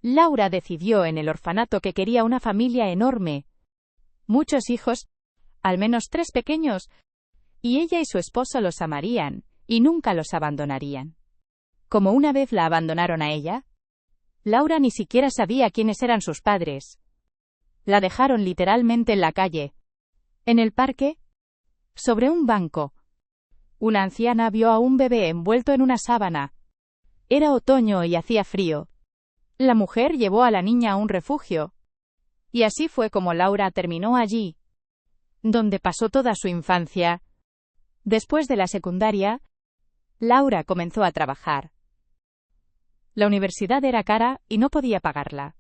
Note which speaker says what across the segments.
Speaker 1: Laura decidió en el orfanato que quería una familia enorme, muchos hijos, al menos 3 pequeños, y ella y su esposo los amarían, y nunca los abandonarían. Como una vez la abandonaron a ella, Laura ni siquiera sabía quiénes eran sus padres. La dejaron literalmente en la calle. En el parque, sobre un banco, una anciana vio a un bebé envuelto en una sábana. Era otoño y hacía frío. La mujer llevó a la niña a un refugio. Y así fue como Laura terminó allí, donde pasó toda su infancia. Después de la secundaria, Laura comenzó a trabajar. La universidad era cara y no podía pagarla.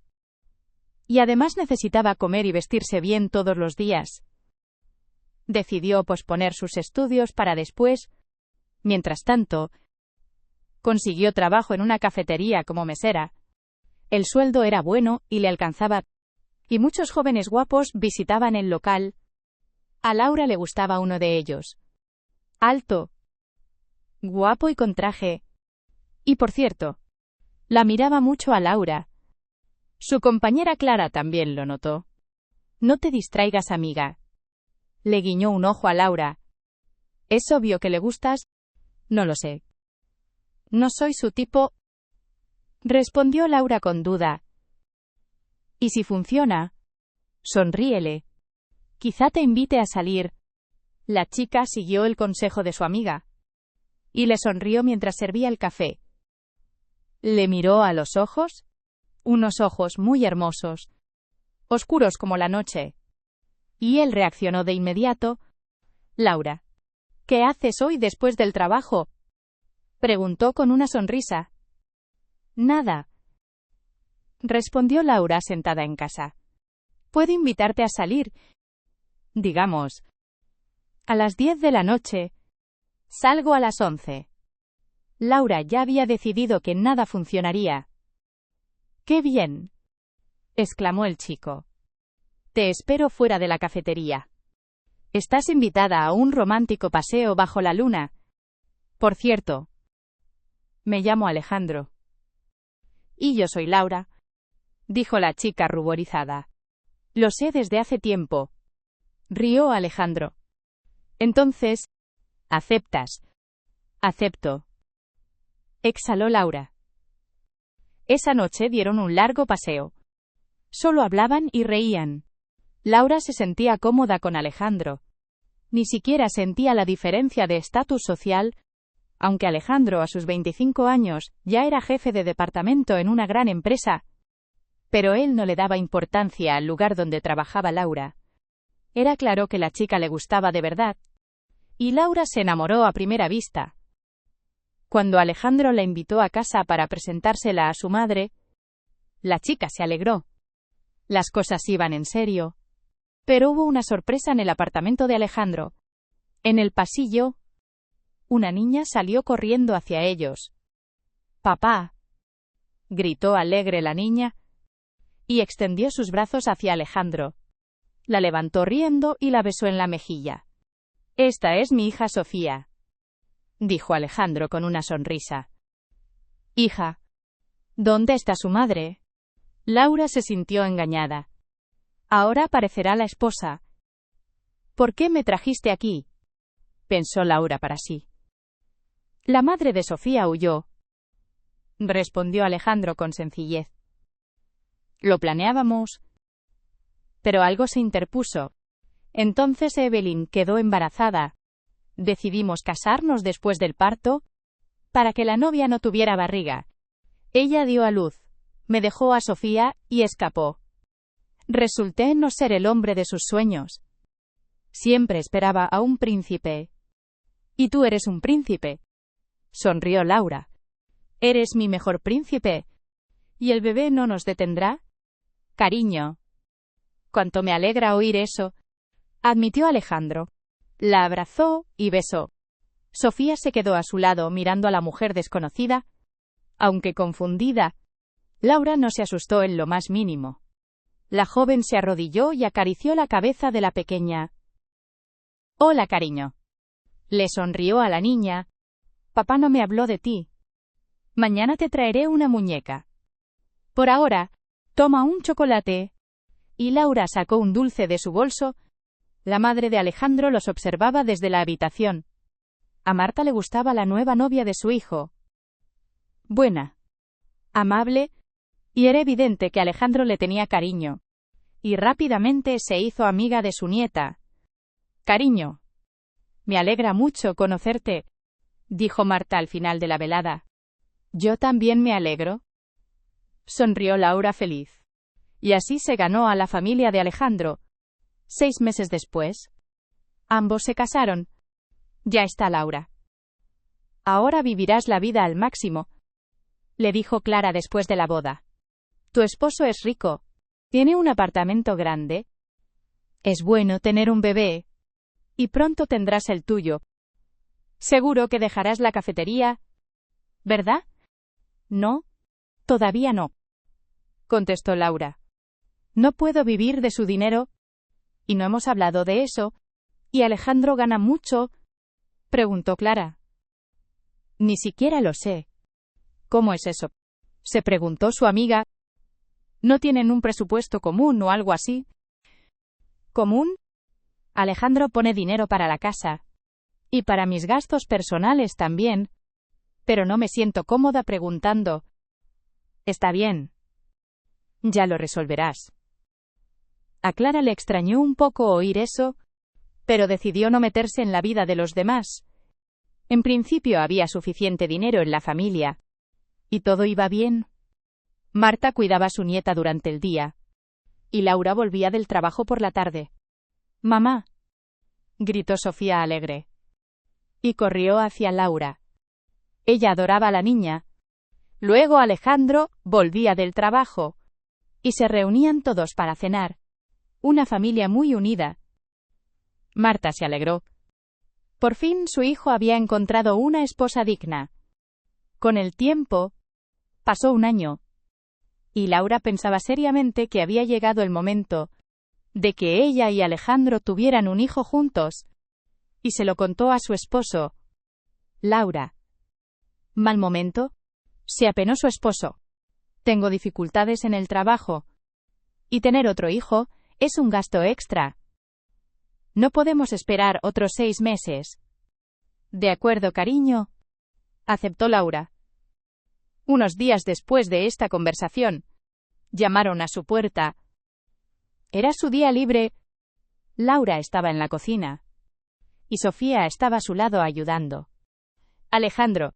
Speaker 1: Y además necesitaba comer y vestirse bien todos los días. Decidió posponer sus estudios para después. Mientras tanto, consiguió trabajo en una cafetería como mesera. El sueldo era bueno y le alcanzaba, y muchos jóvenes guapos visitaban el local. A Laura le gustaba uno de ellos. Alto, guapo y con traje. Y por cierto, la miraba mucho a Laura. Su compañera Clara también lo notó. No te distraigas, amiga. Le guiñó un ojo a Laura. ¿Es obvio que le gustas? No lo sé. No soy su tipo, respondió Laura con duda. ¿Y si funciona? Sonríele. Quizá te invite a salir. La chica siguió el consejo de su amiga y le sonrió mientras servía el café. Le miró a los ojos, unos ojos muy hermosos, oscuros como la noche, y él reaccionó de inmediato. Laura, ¿qué haces hoy después del trabajo?, preguntó con una sonrisa. Nada, respondió Laura sentada en casa. Puedo invitarte a salir, digamos, a las 10 de la noche. Salgo a las 11. Laura ya había decidido que nada funcionaría. ¡Qué bien!, exclamó el chico. Te espero fuera de la cafetería. Estás invitada a un romántico paseo bajo la luna. Por cierto, me llamo Alejandro. Y yo soy Laura, dijo la chica ruborizada. Lo sé desde hace tiempo, rió Alejandro. Entonces, ¿aceptas? Acepto, exhaló Laura. Esa noche dieron un largo paseo. Solo hablaban y reían. Laura se sentía cómoda con Alejandro. Ni siquiera sentía la diferencia de estatus social, aunque Alejandro a sus 25 años ya era jefe de departamento en una gran empresa. Pero él no le daba importancia al lugar donde trabajaba Laura. Era claro que la chica le gustaba de verdad. Y Laura se enamoró a primera vista. Cuando Alejandro la invitó a casa para presentársela a su madre, la chica se alegró. Las cosas iban en serio. Pero hubo una sorpresa en el apartamento de Alejandro. En el pasillo, una niña salió corriendo hacia ellos. ¡Papá!, gritó alegre la niña, y extendió sus brazos hacia Alejandro. La levantó riendo y la besó en la mejilla. Esta es mi hija Sofía, dijo Alejandro con una sonrisa. Hija, ¿dónde está su madre? Laura se sintió engañada. Ahora aparecerá la esposa. ¿Por qué me trajiste aquí?, pensó Laura para sí. La madre de Sofía huyó, respondió Alejandro con sencillez. Lo planeábamos, pero algo se interpuso. Entonces Evelyn quedó embarazada. Decidimos casarnos después del parto, para que la novia no tuviera barriga. Ella dio a luz, me dejó a Sofía y escapó. Resulté no ser el hombre de sus sueños. Siempre esperaba a un príncipe. Y tú eres un príncipe, sonrió Laura. Eres mi mejor príncipe. ¿Y el bebé no nos detendrá? Cariño. Cuánto me alegra oír eso, admitió Alejandro. La abrazó y besó. Sofía se quedó a su lado mirando a la mujer desconocida. Aunque confundida, Laura no se asustó en lo más mínimo. La joven se arrodilló y acarició la cabeza de la pequeña. Hola, cariño. Le sonrió a la niña. Papá no me habló de ti. Mañana te traeré una muñeca. Por ahora, toma un chocolate. Y Laura sacó un dulce de su bolso. La madre de Alejandro los observaba desde la habitación. A Marta le gustaba la nueva novia de su hijo. Buena, amable, y era evidente que Alejandro le tenía cariño. Y rápidamente se hizo amiga de su nieta. Cariño, me alegra mucho conocerte, dijo Marta al final de la velada. Yo también me alegro, sonrió Laura feliz. Y así se ganó a la familia de Alejandro. 6 meses después, ambos se casaron. Ya está Laura. Ahora vivirás la vida al máximo, le dijo Clara después de la boda. Tu esposo es rico. Tiene un apartamento grande. Es bueno tener un bebé. Y pronto tendrás el tuyo. Seguro que dejarás la cafetería, ¿verdad? No, todavía no, contestó Laura. No puedo vivir de su dinero. Y no hemos hablado de eso. ¿Y Alejandro gana mucho?, preguntó Clara. Ni siquiera lo sé. ¿Cómo es eso?, se preguntó su amiga. ¿No tienen un presupuesto común o algo así? ¿Común? Alejandro pone dinero para la casa. Y para mis gastos personales también. Pero no me siento cómoda preguntando. Está bien. Ya lo resolverás. A Clara le extrañó un poco oír eso, pero decidió no meterse en la vida de los demás. En principio había suficiente dinero en la familia. Y todo iba bien. Marta cuidaba a su nieta durante el día. Y Laura volvía del trabajo por la tarde. «Mamá», gritó Sofía alegre. Y corrió hacia Laura. Ella adoraba a la niña. Luego Alejandro volvía del trabajo. Y se reunían todos para cenar. Una familia muy unida. Marta se alegró. Por fin su hijo había encontrado una esposa digna. Con el tiempo, pasó un año. Y Laura pensaba seriamente que había llegado el momento de que ella y Alejandro tuvieran un hijo juntos. Y se lo contó a su esposo. Laura. ¿Mal momento?, se apenó su esposo. Tengo dificultades en el trabajo. Y tener otro hijo es un gasto extra. No podemos esperar otros 6 meses. De acuerdo, cariño, aceptó Laura. Unos días después de esta conversación, llamaron a su puerta. Era su día libre. Laura estaba en la cocina. Y Sofía estaba a su lado ayudando. Alejandro,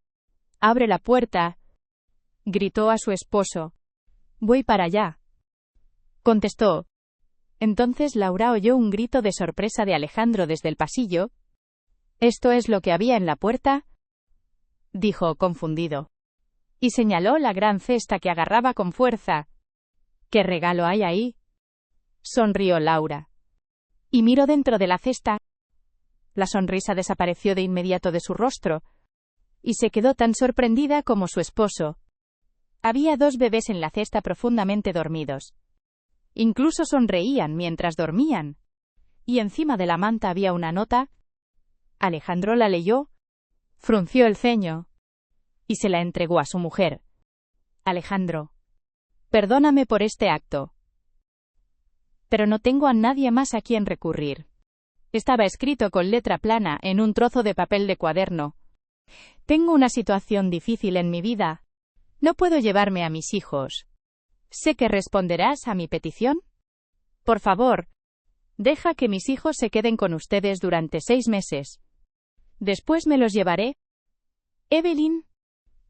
Speaker 1: abre la puerta, gritó a su esposo. Voy para allá, contestó. Entonces Laura oyó un grito de sorpresa de Alejandro desde el pasillo. ¿Esto es lo que había en la puerta?, dijo confundido. Y señaló la gran cesta que agarraba con fuerza. ¿Qué regalo hay ahí?, sonrió Laura. Y miró dentro de la cesta. La sonrisa desapareció de inmediato de su rostro. Y se quedó tan sorprendida como su esposo. Había 2 bebés en la cesta profundamente dormidos. Incluso sonreían mientras dormían. Y encima de la manta había una nota. Alejandro la leyó, frunció el ceño y se la entregó a su mujer. Alejandro, perdóname por este acto, pero no tengo a nadie más a quien recurrir. Estaba escrito con letra plana en un trozo de papel de cuaderno. Tengo una situación difícil en mi vida. No puedo llevarme a mis hijos. Sé que responderás a mi petición. Por favor, deja que mis hijos se queden con ustedes durante 6 meses. Después me los llevaré. Evelyn.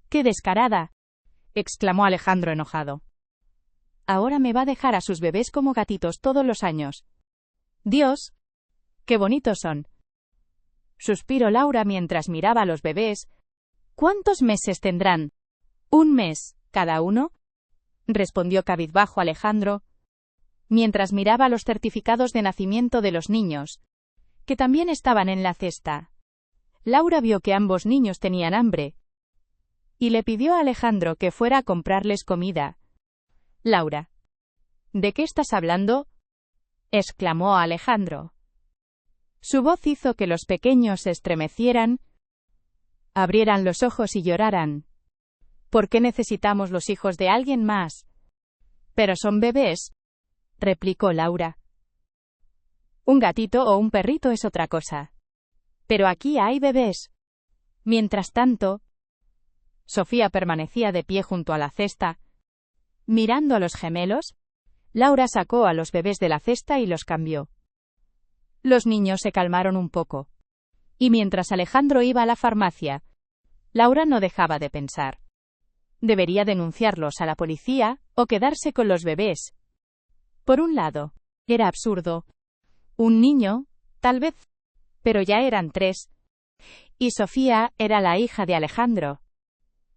Speaker 1: ¡Qué descarada!, exclamó Alejandro enojado. Ahora me va a dejar a sus bebés como gatitos todos los años. Dios, qué bonitos son. Suspiró Laura mientras miraba a los bebés. ¿Cuántos meses tendrán? 1 mes, cada uno, respondió cabizbajo Alejandro, mientras miraba los certificados de nacimiento de los niños, que también estaban en la cesta. Laura vio que ambos niños tenían hambre, y le pidió a Alejandro que fuera a comprarles comida. Laura, ¿de qué estás hablando?, exclamó Alejandro. Su voz hizo que los pequeños se estremecieran, abrieran los ojos y lloraran. ¿Por qué necesitamos los hijos de alguien más?, Pero son bebés, replicó Laura. Un gatito o un perrito es otra cosa. Pero aquí hay bebés. Mientras tanto, Sofía permanecía de pie junto a la cesta. Mirando a los gemelos, Laura sacó a los bebés de la cesta y los cambió. Los niños se calmaron un poco. Y mientras Alejandro iba a la farmacia, Laura no dejaba de pensar. ¿Debería denunciarlos a la policía o quedarse con los bebés? Por un lado, era absurdo. Un niño, tal vez, pero ya eran 3. Y Sofía era la hija de Alejandro.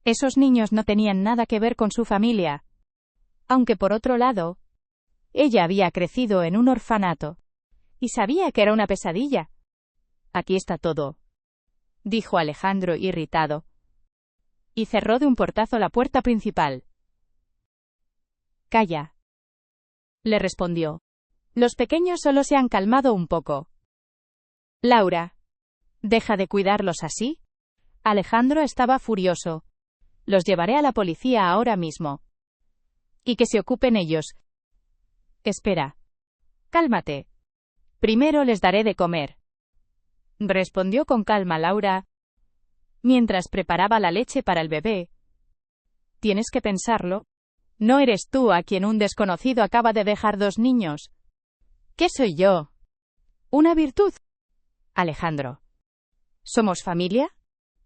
Speaker 1: Esos niños no tenían nada que ver con su familia. Aunque por otro lado, ella había crecido en un orfanato. Y sabía que era una pesadilla. Aquí está todo, dijo Alejandro irritado. Y cerró de un portazo la puerta principal. Calla, le respondió. Los pequeños solo se han calmado un poco. Laura, ¿deja de cuidarlos así? Alejandro estaba furioso. Los llevaré a la policía ahora mismo. Y que se ocupen ellos. Espera. Cálmate. Primero les daré de comer, respondió con calma Laura, mientras preparaba la leche para el bebé. Tienes que pensarlo. No eres tú a quien un desconocido acaba de dejar 2 niños. ¿Qué soy yo? ¿Una virtud? Alejandro. ¿Somos familia?,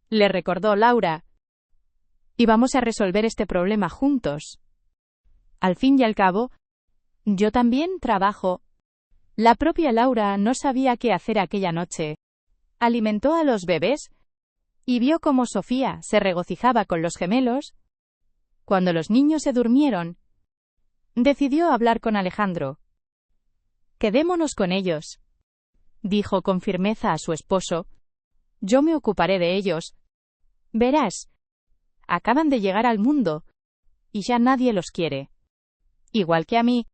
Speaker 1: le recordó Laura. Y vamos a resolver este problema juntos. Al fin y al cabo, yo también trabajo. La propia Laura no sabía qué hacer aquella noche. Alimentó a los bebés y vio cómo Sofía se regocijaba con los gemelos. Cuando los niños se durmieron, decidió hablar con Alejandro. Quedémonos con ellos, dijo con firmeza a su esposo. Yo me ocuparé de ellos. Verás, acaban de llegar al mundo y ya nadie los quiere. Igual que a mí.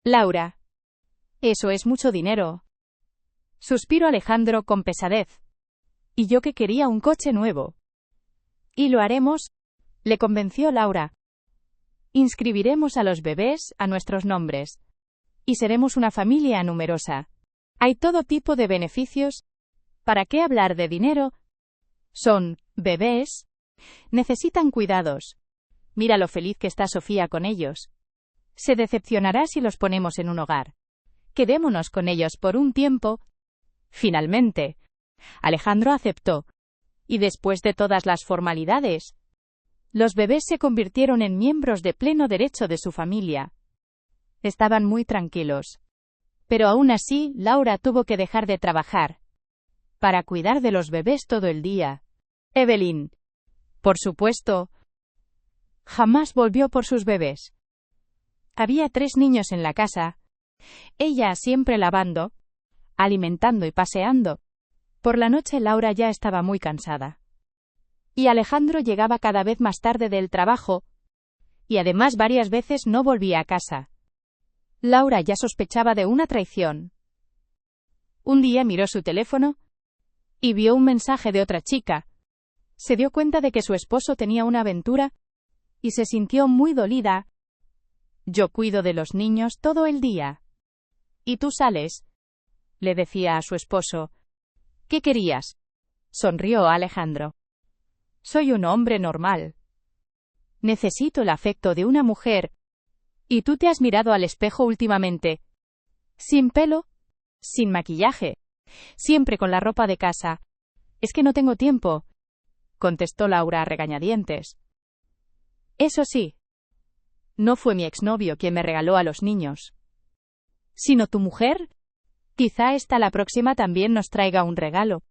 Speaker 1: Laura. Eso es mucho dinero. Suspiró Alejandro con pesadez. Y yo que quería un coche nuevo. Y lo haremos, le convenció Laura. Inscribiremos a los bebés a nuestros nombres. Y seremos una familia numerosa. Hay todo tipo de beneficios. ¿Para qué hablar de dinero? Son bebés. Necesitan cuidados. Mira lo feliz que está Sofía con ellos. Se decepcionará si los ponemos en un hogar. Quedémonos con ellos por un tiempo. Finalmente, Alejandro aceptó. Y después de todas las formalidades, los bebés se convirtieron en miembros de pleno derecho de su familia. Estaban muy tranquilos. Pero aún así, Laura tuvo que dejar de trabajar para cuidar de los bebés todo el día. Evelyn, por supuesto, jamás volvió por sus bebés. Había 3 niños en la casa. Ella siempre lavando, alimentando y paseando. Por la noche Laura ya estaba muy cansada. Y Alejandro llegaba cada vez más tarde del trabajo. Y además varias veces no volvía a casa. Laura ya sospechaba de una traición. Un día miró su teléfono y vio un mensaje de otra chica. Se dio cuenta de que su esposo tenía una aventura y se sintió muy dolida. Yo cuido de los niños todo el día. ¿Y tú sales?, le decía a su esposo. ¿Qué querías?, sonrió Alejandro. Soy un hombre normal. Necesito el afecto de una mujer. ¿Y tú te has mirado al espejo últimamente? Sin pelo, sin maquillaje, siempre con la ropa de casa. Es que no tengo tiempo, contestó Laura a regañadientes. Eso sí, no fue mi exnovio quien me regaló a los niños, sino tu mujer. Quizá la próxima también nos traiga un regalo.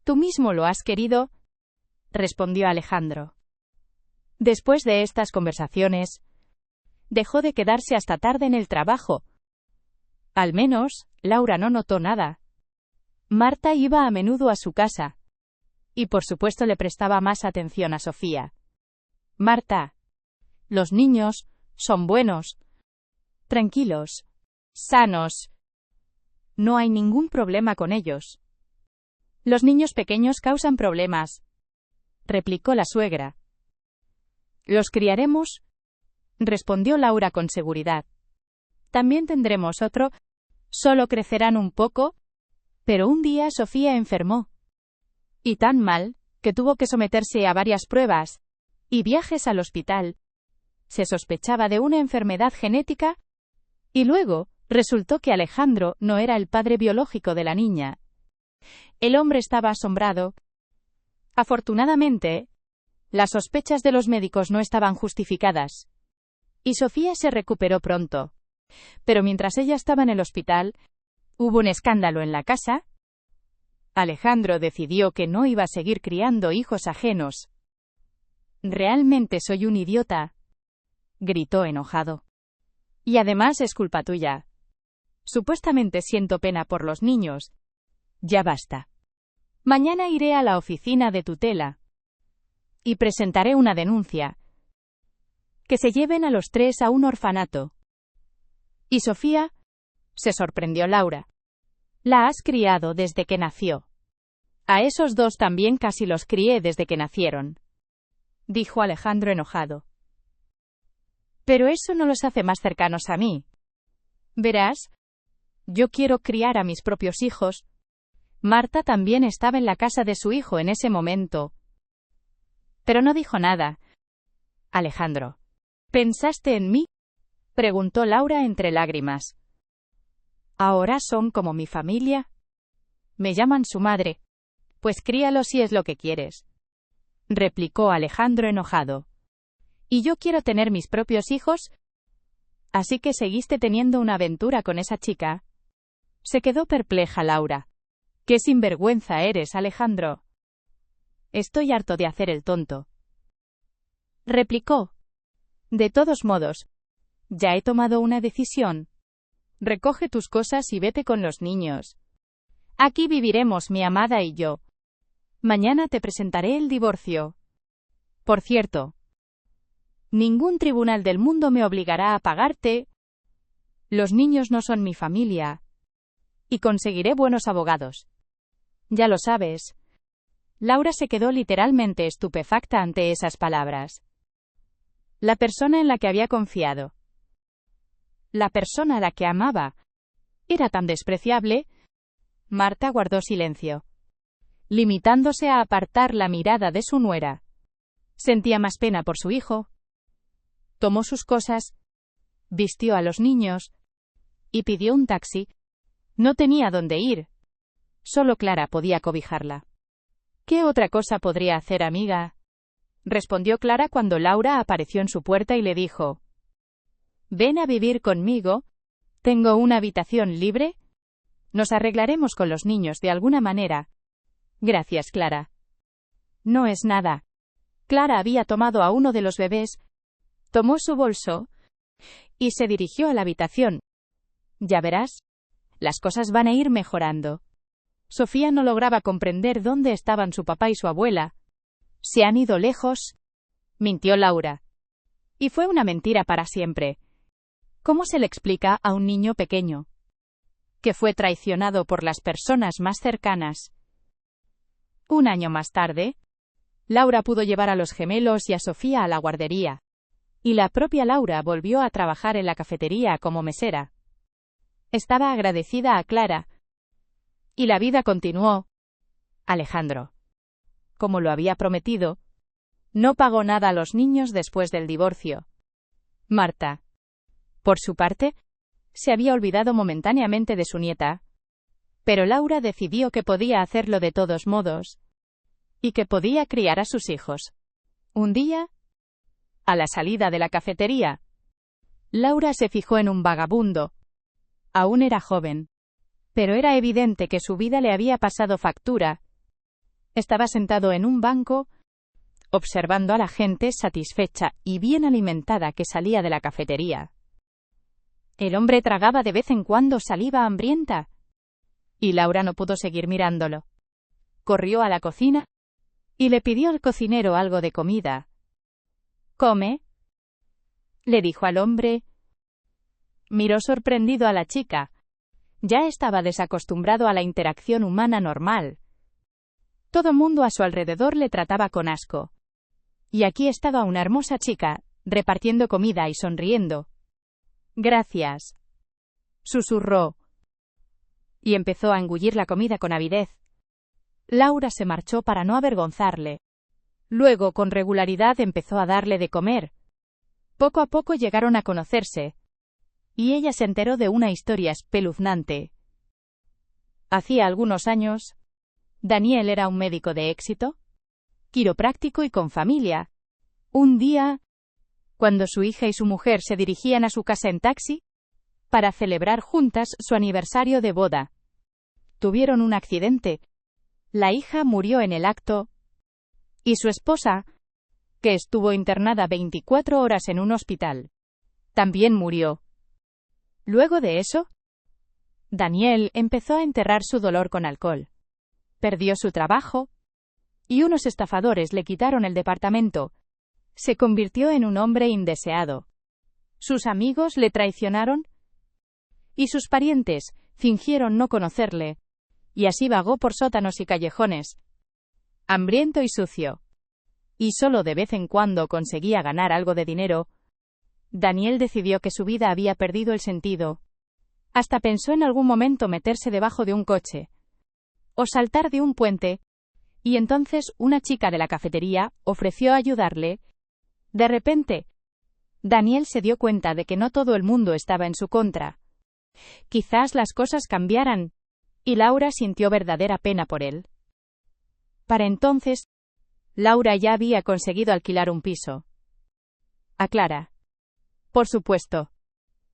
Speaker 1: Tú mismo lo has querido, respondió Alejandro. Después de estas conversaciones, dejó de quedarse hasta tarde en el trabajo. Al menos, Laura no notó nada. Marta iba a menudo a su casa. Y por supuesto le prestaba más atención a Sofía. Marta, los niños son buenos, tranquilos, sanos. No hay ningún problema con ellos. Los niños pequeños causan problemas, replicó la suegra. Los criaremos, respondió Laura con seguridad. También tendremos otro, solo crecerán un poco, pero un día Sofía enfermó. Y tan mal, que tuvo que someterse a varias pruebas y viajes al hospital. Se sospechaba de una enfermedad genética, y luego, resultó que Alejandro no era el padre biológico de la niña. El hombre estaba asombrado. Afortunadamente, las sospechas de los médicos no estaban justificadas, y Sofía se recuperó pronto. Pero mientras ella estaba en el hospital, hubo un escándalo en la casa. Alejandro decidió que no iba a seguir criando hijos ajenos. «Realmente soy un idiota», gritó enojado. «Y además es culpa tuya. Supuestamente siento pena por los niños. Ya basta. Mañana iré a la oficina de tutela y presentaré una denuncia. Que se lleven a los 3 a un orfanato». «¿Y Sofía?», se sorprendió Laura. «La has criado desde que nació». «A esos 2 también casi los crié desde que nacieron», dijo Alejandro enojado. «Pero eso no los hace más cercanos a mí. Verás, yo quiero criar a mis propios hijos». Marta también estaba en la casa de su hijo en ese momento, pero no dijo nada. «Alejandro, ¿pensaste en mí?», preguntó Laura entre lágrimas. «Ahora son como mi familia. Me llaman su madre. Pues críalos si es lo que quieres», replicó Alejandro enojado. «¿Y yo quiero tener mis propios hijos? ¿Así que seguiste teniendo una aventura con esa chica?». Se quedó perpleja Laura. «¡Qué sinvergüenza eres, Alejandro! Estoy harto de hacer el tonto», replicó. «De todos modos, ya he tomado una decisión. Recoge tus cosas y vete con los niños. Aquí viviremos mi amada y yo. Mañana te presentaré el divorcio. Por cierto, ningún tribunal del mundo me obligará a pagarte. Los niños no son mi familia. Y conseguiré buenos abogados. Ya lo sabes». Laura se quedó literalmente estupefacta ante esas palabras. La persona en la que había confiado, la persona a la que amaba, era tan despreciable. Marta guardó silencio, limitándose a apartar la mirada de su nuera. Sentía más pena por su hijo. Tomó sus cosas, vistió a los niños y pidió un taxi. No tenía dónde ir. Solo Clara podía cobijarla. «¿Qué otra cosa podría hacer, amiga?», respondió Clara cuando Laura apareció en su puerta y le dijo: «Ven a vivir conmigo. Tengo una habitación libre. Nos arreglaremos con los niños de alguna manera». «Gracias, Clara». «No es nada». Clara había tomado a uno de los bebés, tomó su bolso y se dirigió a la habitación. «Ya verás, las cosas van a ir mejorando». Sofía no lograba comprender dónde estaban su papá y su abuela. «¿Se han ido lejos?», mintió Laura. Y fue una mentira para siempre. ¿Cómo se le explica a un niño pequeño que fue traicionado por las personas más cercanas? Un año más tarde, Laura pudo llevar a los gemelos y a Sofía a la guardería, y la propia Laura volvió a trabajar en la cafetería como mesera. Estaba agradecida a Clara, y la vida continuó. Alejandro, como lo había prometido, no pagó nada a los niños después del divorcio. Marta, por su parte, se había olvidado momentáneamente de su nieta, pero Laura decidió que podía hacerlo de todos modos, y que podía criar a sus hijos. Un día, a la salida de la cafetería, Laura se fijó en un vagabundo. Aún era joven, pero era evidente que su vida le había pasado factura. Estaba sentado en un banco, observando a la gente satisfecha y bien alimentada que salía de la cafetería. El hombre tragaba de vez en cuando saliva hambrienta, y Laura no pudo seguir mirándolo. Corrió a la cocina y le pidió al cocinero algo de comida. «¿Come?», le dijo al hombre. Miró sorprendido a la chica. Ya estaba desacostumbrado a la interacción humana normal. Todo mundo a su alrededor le trataba con asco. Y aquí estaba una hermosa chica, repartiendo comida y sonriendo. «Gracias», susurró, y empezó a engullir la comida con avidez. Laura se marchó para no avergonzarle. Luego, con regularidad, empezó a darle de comer. Poco a poco llegaron a conocerse, y ella se enteró de una historia espeluznante. Hacía algunos años, Daniel era un médico de éxito, quiropráctico y con familia. Un día, cuando su hija y su mujer se dirigían a su casa en taxi, para celebrar juntas su aniversario de boda, tuvieron un accidente. La hija murió en el acto, y su esposa, que estuvo internada 24 horas en un hospital, también murió. Luego de eso, Daniel empezó a enterrar su dolor con alcohol. Perdió su trabajo, y unos estafadores le quitaron el departamento. Se convirtió en un hombre indeseado. Sus amigos le traicionaron, y sus parientes fingieron no conocerle, y así vagó por sótanos y callejones, hambriento y sucio. Y solo de vez en cuando conseguía ganar algo de dinero. Daniel decidió que su vida había perdido el sentido. Hasta pensó en algún momento meterse debajo de un coche, o saltar de un puente, y entonces una chica de la cafetería ofreció ayudarle. De repente, Daniel se dio cuenta de que no todo el mundo estaba en su contra. Quizás las cosas cambiaran, y Laura sintió verdadera pena por él. Para entonces, Laura ya había conseguido alquilar un piso. A Clara, por supuesto,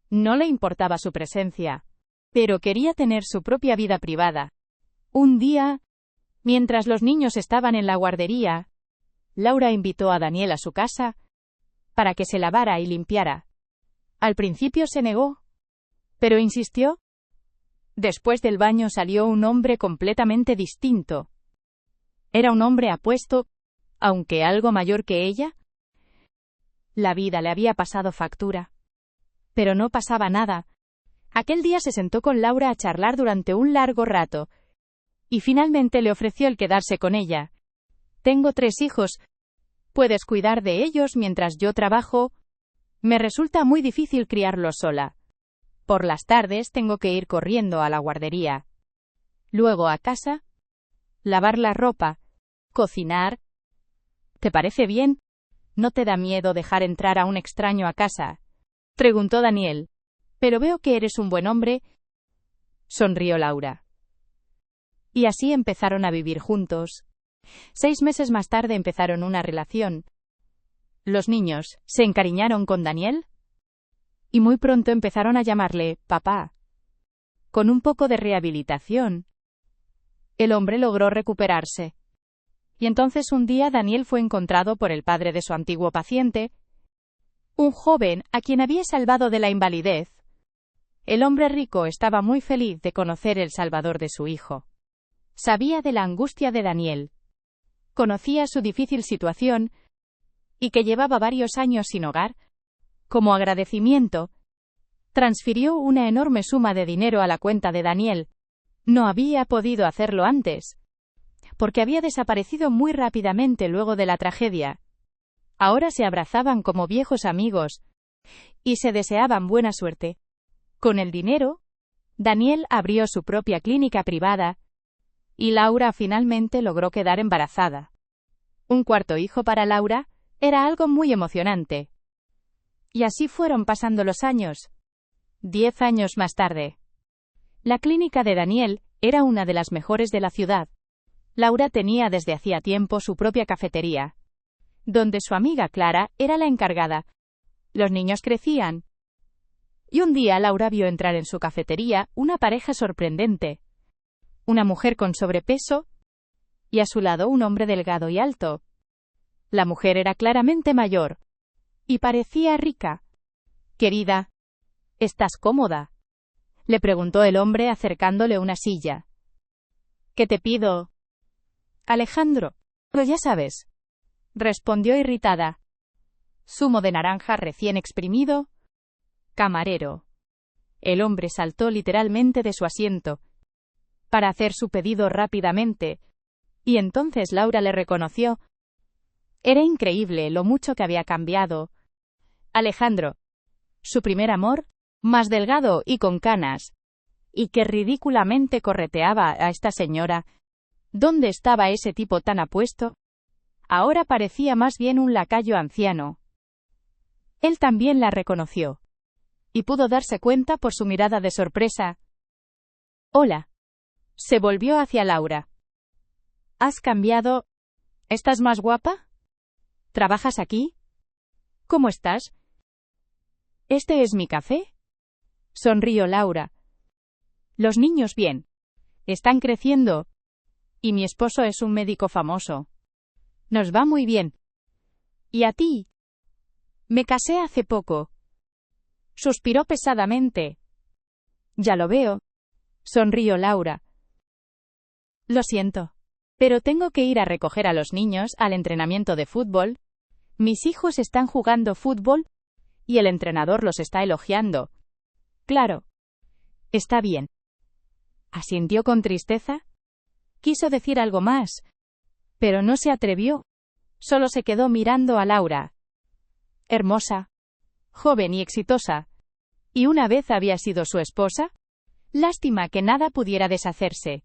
Speaker 1: no le importaba su presencia, pero quería tener su propia vida privada. Un día, mientras los niños estaban en la guardería, Laura invitó a Daniel a su casa para que se lavara y limpiara. Al principio se negó, pero insistió. Después del baño salió un hombre completamente distinto. Era un hombre apuesto, aunque algo mayor que ella. La vida le había pasado factura. Pero no pasaba nada. Aquel día se sentó con Laura a charlar durante un largo rato, y finalmente le ofreció el quedarse con ella. «Tengo 3 hijos. ¿Puedes cuidar de ellos mientras yo trabajo? Me resulta muy difícil criarlos sola. Por las tardes tengo que ir corriendo a la guardería. Luego a casa, lavar la ropa, cocinar. ¿Te parece bien? ¿No te da miedo dejar entrar a un extraño a casa?», preguntó Daniel. «Pero veo que eres un buen hombre», sonrió Laura. Y así empezaron a vivir juntos. 6 meses más tarde empezaron una relación. Los niños se encariñaron con Daniel, y muy pronto empezaron a llamarle papá. Con un poco de rehabilitación, el hombre logró recuperarse. Y entonces un día Daniel fue encontrado por el padre de su antiguo paciente, un joven a quien había salvado de la invalidez. El hombre rico estaba muy feliz de conocer el salvador de su hijo. Sabía de la angustia de Daniel. Conocía su difícil situación y que llevaba varios años sin hogar. Como agradecimiento, transfirió una enorme suma de dinero a la cuenta de Daniel. No había podido hacerlo antes, porque había desaparecido muy rápidamente luego de la tragedia. Ahora se abrazaban como viejos amigos y se deseaban buena suerte. Con el dinero, Daniel abrió su propia clínica privada, y Laura finalmente logró quedar embarazada. Un 4º hijo para Laura era algo muy emocionante. Y así fueron pasando los años. 10 años más tarde, la clínica de Daniel era una de las mejores de la ciudad. Laura tenía desde hacía tiempo su propia cafetería, donde su amiga Clara era la encargada. Los niños crecían, y un día Laura vio entrar en su cafetería una pareja sorprendente. Una mujer con sobrepeso, y a su lado un hombre delgado y alto. La mujer era claramente mayor, y parecía rica. «Querida, ¿estás cómoda?», le preguntó el hombre acercándole una silla. «¿Qué te pido, Alejandro?». «Pero ya sabes», respondió irritada. «Zumo de naranja recién exprimido, camarero». El hombre saltó literalmente de su asiento para hacer su pedido rápidamente, y entonces Laura le reconoció. Era increíble lo mucho que había cambiado. Alejandro, su primer amor, más delgado y con canas, y que ridículamente correteaba a esta señora. ¿Dónde estaba ese tipo tan apuesto? Ahora parecía más bien un lacayo anciano. Él también la reconoció, y pudo darse cuenta por su mirada de sorpresa. Hola. Se volvió hacia Laura. ¿Has cambiado? ¿Estás más guapa? ¿Trabajas aquí? ¿Cómo estás? ¿Este es mi café? Sonrió Laura. Los niños bien. Están creciendo. Y mi esposo es un médico famoso. Nos va muy bien. ¿Y a ti? Me casé hace poco. Suspiró pesadamente. Ya lo veo. Sonrió Laura. Lo siento. Pero tengo que ir a recoger a los niños al entrenamiento de fútbol. Mis hijos están jugando fútbol y el entrenador los está elogiando. Claro. Está bien. Asintió con tristeza. Quiso decir algo más, pero no se atrevió. Solo se quedó mirando a Laura. Hermosa, joven y exitosa. ¿Y una vez había sido su esposa? Lástima que nada pudiera deshacerse.